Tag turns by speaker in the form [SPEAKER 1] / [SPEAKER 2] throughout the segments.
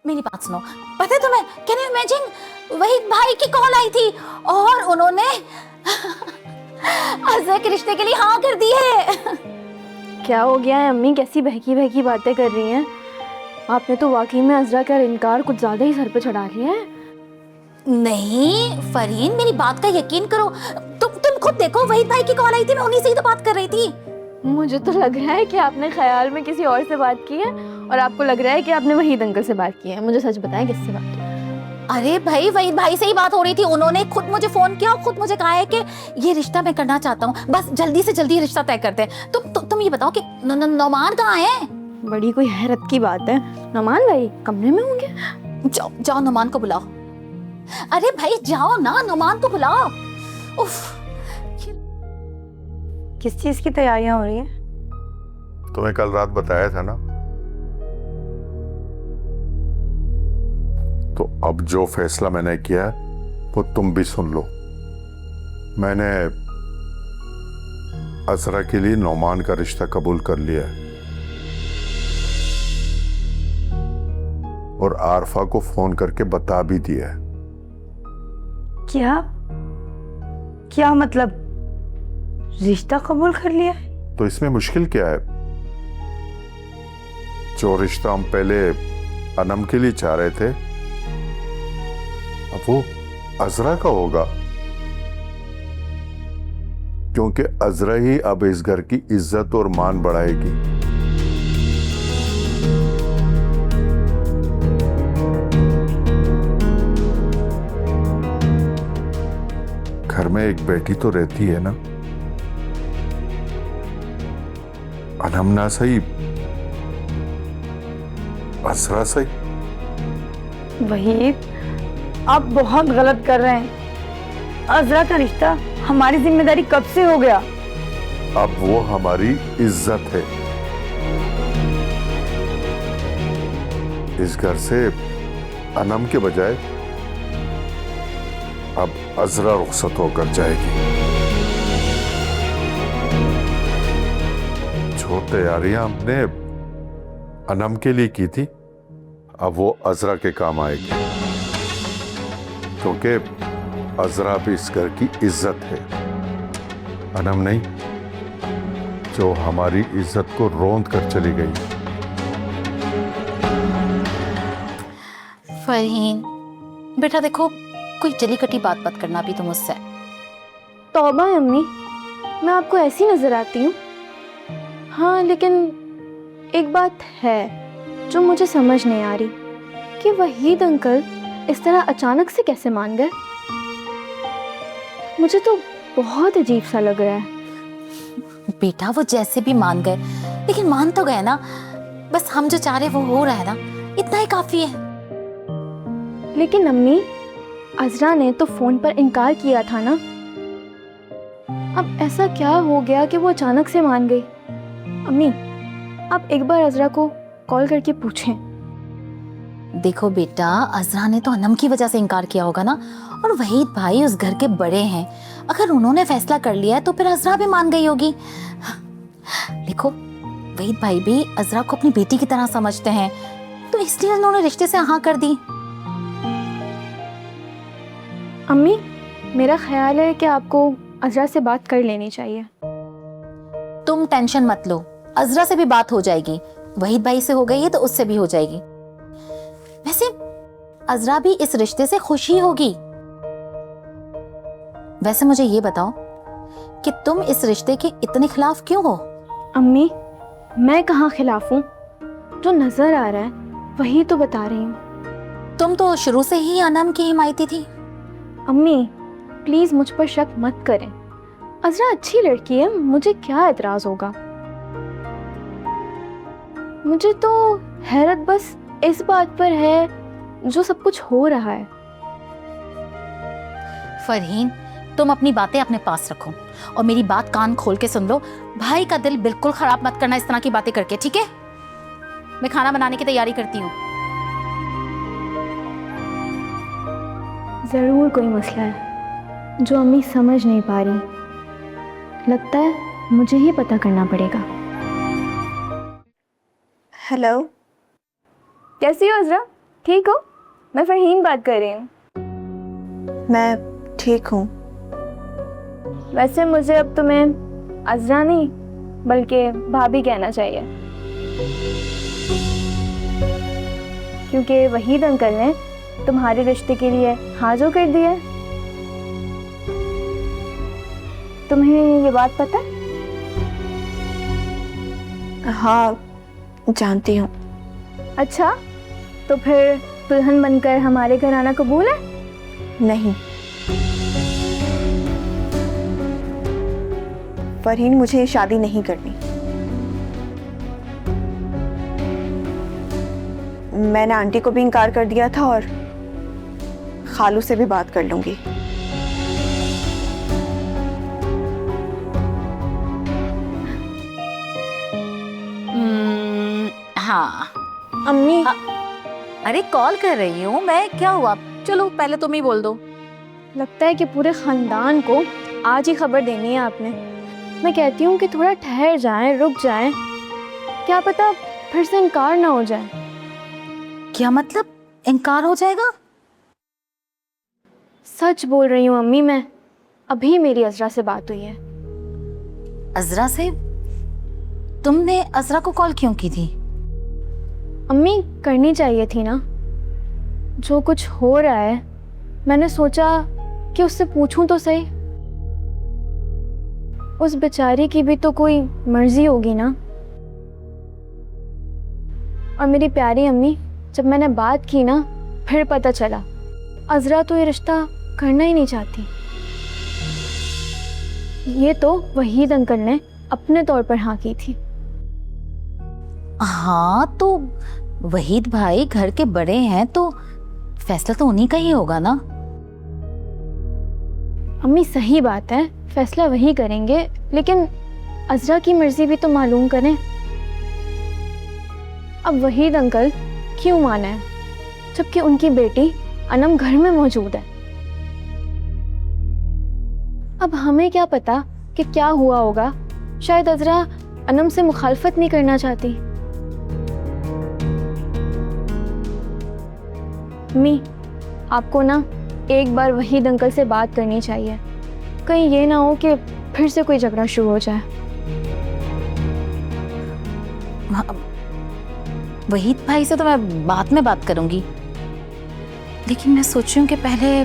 [SPEAKER 1] मेरी बात सुनो, पता है तुम्हें, कैन यू इमेजिन, वहीद भाई की कॉल आई थी और उन्होंने अज़रा के रिश्ते के लिए हाँ कर दी है।
[SPEAKER 2] क्या हो गया है अम्मी, कैसी बहकी बहकी बातें कर रही हैं? आपने तो वाकई में अज़रा का इनकार कुछ ज़्यादा ही सर पे चढ़ा लिया है।
[SPEAKER 1] नहीं फरहीन, मेरी बात का यकीन करो, तुम खुद देखो, वहीद भाई की कॉल आई थी, मैं उन्हीं से ही तो बात कर रही थी।
[SPEAKER 2] मुझे तो लग रहा है कि आपने ख्याल में किसी और से बात की है और आपको लग रहा है कि आपने वहीद अंकल से बात की है। मुझे सच बताएं, किससे बात की?
[SPEAKER 1] अरे भाई, वहीद भाई से ही बात हो रही थी, उन्होंने खुद मुझे फोन किया और खुद मुझे कहा है कि ये रिश्ता मैं करना चाहता हूँ, बस जल्दी से जल्दी रिश्ता तय करते हैं। तुम ये बताओ कि नौमान कहाँ है?
[SPEAKER 2] बड़ी कोई हैरत की बात है। नौमान भाई कमरे में होंगे।
[SPEAKER 1] जाओ जाओ, नौमान को बुलाओ। अरे भाई जाओ ना, नौमान को बुलाओ। उफ।
[SPEAKER 2] किस चीज की तैयारियां हो रही हैं?
[SPEAKER 3] तुम्हें कल रात बताया था ना, तो अब जो फैसला मैंने किया वो तुम भी सुन लो। मैंने अज़रा के लिए नौमान का रिश्ता कबूल कर लिया है और आरफा को फोन करके बता भी दिया है।
[SPEAKER 4] क्या क्या मतलब, रिश्ता कबूल कर लिया है?
[SPEAKER 3] तो इसमें मुश्किल क्या है? जो रिश्ता हम पहले अनम के लिए चाह रहे थे, अब वो अज़रा का होगा, क्योंकि अज़रा ही अब इस घर की इज्जत और मान बढ़ाएगी। घर में एक बेटी तो रहती है ना, अनम ना सही, अज़रा सही।
[SPEAKER 4] वहीद, आप बहुत गलत कर रहे हैं। अज़रा का रिश्ता हमारी जिम्मेदारी कब से हो गया?
[SPEAKER 3] अब वो हमारी इज्जत है। इस घर से अनम के बजाय अब अज़रा रुखसत होकर जाएगी। जो तैयारियां हमने अनम के लिए की थी, अब वो अज़रा के काम आएगी, क्योंकि अज़रा भी इस घर की इज्जत है, अनम नहीं, जो हमारी इज्जत को रोंद कर चली गई।
[SPEAKER 1] फरहीन बेटा देखो, कोई जली कटी बात मत करना भी तुम मुझसे।
[SPEAKER 2] तौबा है अम्मी, मैं आपको ऐसी नजर आती हूँ। हाँ, लेकिन एक बात है जो मुझे समझ नहीं आ रही कि वहीद अंकल इस तरह अचानक से कैसे मान गए। मुझे तो बहुत अजीब सा लग रहा है।
[SPEAKER 1] बेटा वो जैसे भी मान गए, लेकिन मान तो गए ना, बस हम जो चाह रहे वो हो रहा है ना, इतना ही काफी है।
[SPEAKER 2] लेकिन अम्मी, अज़रा ने तो फोन पर इनकार किया था ना। अब ऐसा क्या हो गया कि वो अचानक से मान गई? अम्मी, आप एक बार अज़रा को कॉल करके पूछें।
[SPEAKER 1] देखो बेटा, अज़रा ने तो अनम की वजह से इनकार किया होगा ना, और वहीद भाई उस घर के बड़े हैं, अगर उन्होंने फैसला कर लिया है तो फिर अज़रा भी मान गई होगी। देखो, वहीद भाई भी अज़रा को अपनी बेटी की तरह समझते हैं, तो इसलिए उन्होंने रिश्ते से हाँ कर दी।
[SPEAKER 2] अम्मी, मेरा ख्याल है कि आपको अज़रा से बात कर लेनी चाहिए।
[SPEAKER 1] तुम टेंशन मत लो, अज़रा से भी बात हो जाएगी, वहीद भाई से हो गई है तो उससे भी हो जाएगी। वैसे अज़रा भी इस रिश्ते से खुश ही होगी। वैसे मुझे ये बताओ कि तुम इस रिश्ते के इतने खिलाफ क्यों हो?
[SPEAKER 2] अम्मी, मैं कहाँ खिलाफ हूँ? जो नजर आ रहा है वही तो बता रही हूँ।
[SPEAKER 1] तुम तो शुरू से ही अनम की हिमायती थी।
[SPEAKER 2] अम्मी, प्लीज मुझ पर शक मत करें। अज़रा अच्छी लड़की है, मुझे क्या एतराज होगा। मुझे तो हैरत बस इस बात पर है जो सब कुछ हो रहा है।
[SPEAKER 1] फरहीन, तुम अपनी बातें अपने पास रखो और मेरी बात कान खोल के सुन लो। भाई का दिल बिल्कुल खराब मत करना इस तरह की बातें करके, ठीक है? मैं खाना बनाने की तैयारी करती हूँ।
[SPEAKER 2] ज़रूर कोई मसला है जो अम्मी समझ नहीं पा रही। लगता है मुझे ही पता करना पड़ेगा।
[SPEAKER 4] हेलो,
[SPEAKER 2] कैसी हो अज़रा? ठीक हो? मैं फरहीन बात कर रही हूँ।
[SPEAKER 5] मैं ठीक हूँ।
[SPEAKER 2] वैसे मुझे अब तुम्हें अज़रा नहीं बल्कि भाभी कहना चाहिए, क्योंकि वहीद अंकल ने तुम्हारे रिश्ते के लिए हाँ जो कर दिया है। तुम्हें ये बात पता है?
[SPEAKER 5] हाँ, जानती हूँ।
[SPEAKER 2] अच्छा, तो फिर दुल्हन बनकर हमारे घर आना कबूल है?
[SPEAKER 5] नहीं, फरहीन, मुझे ये शादी नहीं करनी। मैंने आंटी को भी इनकार कर दिया था और खालू से भी बात कर लूंगी।
[SPEAKER 1] हाँ।
[SPEAKER 2] अम्मी,
[SPEAKER 1] अरे कॉल कर रही हूँ मैं, क्या हुआ? चलो पहले तुम ही बोल दो।
[SPEAKER 2] लगता है कि पूरे खानदान को आज ही खबर देनी है आपने। मैं कहती हूँ कि थोड़ा ठहर जाएं, रुक जाएं, क्या पता फिर से इनकार ना हो जाए।
[SPEAKER 1] क्या मतलब इनकार हो जाएगा?
[SPEAKER 2] सच बोल रही हूँ अम्मी, मैं अभी मेरी अज़रा से बात हुई है।
[SPEAKER 1] अज़रा से? तुमने अज़रा को कॉल क्यों की थी?
[SPEAKER 2] अम्मी, करनी चाहिए थी ना। जो कुछ हो रहा है मैंने सोचा कि उससे पूछूं तो सही। उस बेचारी की भी तो कोई मर्जी होगी ना। और मेरी प्यारी अम्मी, जब मैंने बात की ना फिर पता चला अज़रा तो ये रिश्ता करना ही नहीं चाहती। ये तो वहीद अंकल ने अपने तौर पर हाँ की थी।
[SPEAKER 1] हाँ तो वहीद भाई घर के बड़े हैं तो फैसला तो उन्हीं का ही होगा ना।
[SPEAKER 2] अम्मी सही बात है, फैसला वही करेंगे, लेकिन अज़रा की मर्जी भी तो मालूम करें। अब वहीद अंकल क्यों माना है जबकि उनकी बेटी अनम घर में मौजूद है। अब हमें क्या पता कि क्या हुआ होगा। शायद अज़रा अनम से मुखालफत नहीं करना चाहती। अम्मी, आपको ना एक बार वहीद अंकल से बात करनी चाहिए। कहीं ये ना हो कि फिर से कोई झगड़ा शुरू हो जाए।
[SPEAKER 1] वहीद भाई से तो मैं बाद में बात करूंगी, लेकिन मैं सोच रही हूँ कि पहले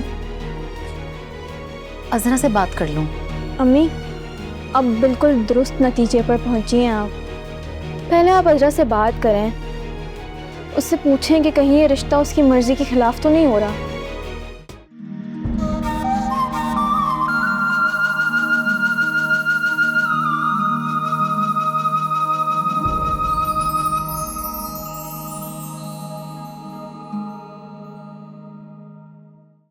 [SPEAKER 1] अज़रा से बात कर लूँ।
[SPEAKER 2] अम्मी, अब बिल्कुल दुरुस्त नतीजे पर पहुंची हैं आप। पहले आप अज़रा से बात करें, उससे पूछें कि कहीं ये रिश्ता उसकी मर्जी के खिलाफ तो नहीं हो रहा।